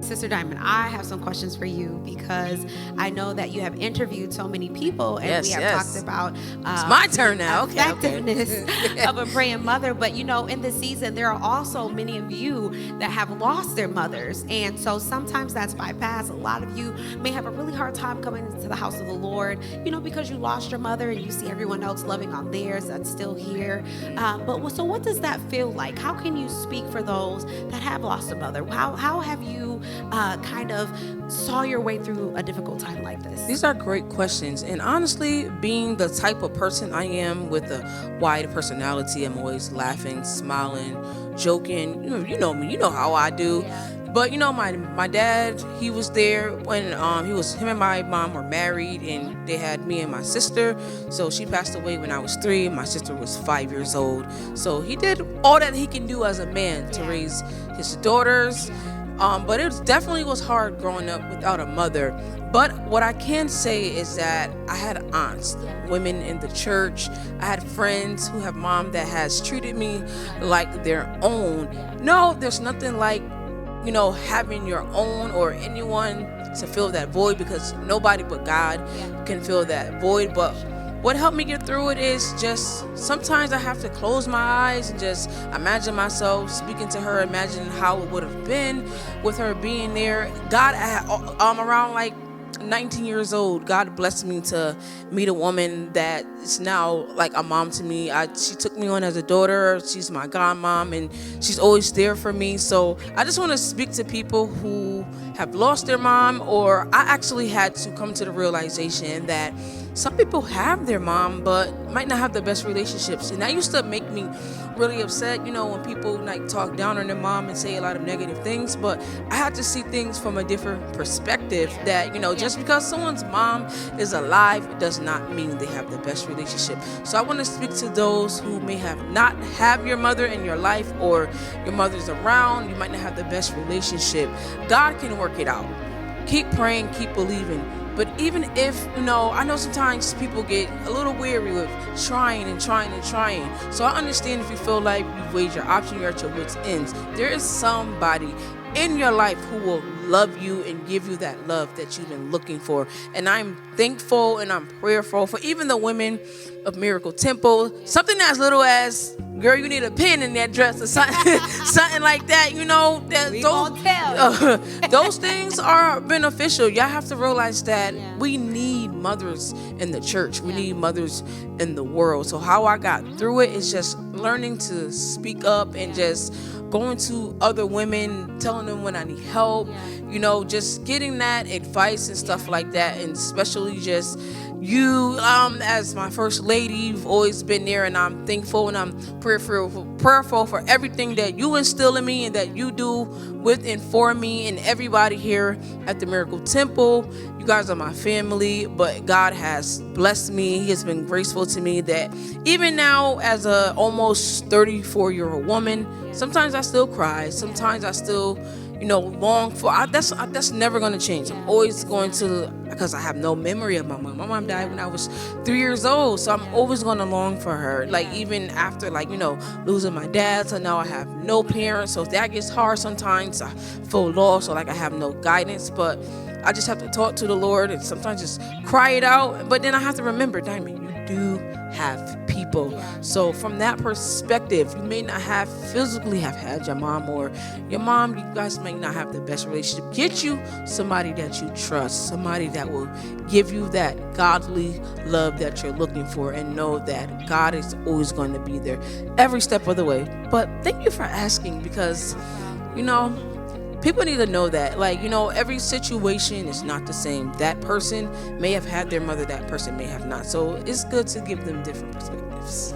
Sister Diamond, I have some questions for you because I know that you have interviewed so many people and we have talked about it's my turn now. Effectiveness of a praying mother. But in this season, there are also many of you that have lost their mothers. And so sometimes that's bypassed. A lot of you may have a really hard time coming into the house of the Lord, because you lost your mother and you see everyone else loving on theirs that's still here. So what does that feel like? How can you speak for those that have lost a mother? How have you kind of saw your way through a difficult time like this? These are great questions. And honestly, being the type of person I am with a wide personality, I'm always laughing, smiling, joking. You know me, you know how I do. But my dad, he was there when him and my mom were married, and they had me and my sister. So she passed away when I was 3. My sister was 5 years old. So he did all that he can do as a man to raise his daughters. But it definitely was hard growing up without a mother. But what I can say is that I had aunts, women in the church. I had friends who have mom that has treated me like their own. No, there's nothing like, having your own or anyone to fill that void, because nobody but God can fill that void. But what helped me get through it is just sometimes I have to close my eyes and just imagine myself speaking to her, imagine how it would have been with her being there. God, I'm around like 19 years old. God blessed me to meet a woman that is now like a mom to me. She took me on as a daughter. She's my godmom, and she's always there for me. So I just want to speak to people who have lost their mom, or I actually had to come to the realization that some people have their mom but might not have the best relationships. And that used to make me really upset, when people like talk down on their mom and say a lot of negative things. But I had to see things from a different perspective, that just because someone's mom is alive, it does not mean they have the best relationship. So I want to speak to those who may not have your mother in your life, or your mother's around, you might not have the best relationship. God can work it out. Keep praying, keep believing. But even if, I know sometimes people get a little weary with trying and trying and trying. So I understand if you feel like you've weighed your option, you're at your wits' ends. There is somebody in your life who will love you and give you that love that you've been looking for. And I'm thankful and I'm prayerful for even the women of Miracle Temple. Something as little as, girl, you need a pin in that dress or something, something like that. Those things are beneficial. Y'all have to realize that we need mothers in the church. We need mothers in the world. So how I got through it is just learning to speak up and just going to other women, telling them when I need help, just getting that advice and stuff like that. And especially just you, as my first lady, you've always been there, and I'm thankful and I'm prayerful for everything that you instill in me and that you do with and for me and everybody here at the Miracle Temple. You guys are my family, but God has blessed me. He has been graceful to me that even now, as a almost 34-year-old woman, sometimes I still cry. Sometimes I still long for. That's never going to change. I'm always going to, because I have no memory of my mom. My mom died when I was 3 years old, so I'm always going to long for her. Like even after losing my dad, so now I have no parents. So if that gets hard sometimes, I feel lost, or like I have no guidance. But I just have to talk to the Lord and sometimes just cry it out. But then I have to remember, Diamond, you do have people. So from that perspective, you may not physically have had your mom, or your mom, you guys may not have the best relationship. Get you somebody that you trust, somebody that will give you that godly love that you're looking for, and know that God is always going to be there every step of the way. But thank you for asking, because people need to know that, every situation is not the same. That person may have had their mother, that person may have not. So it's good to give them different perspectives.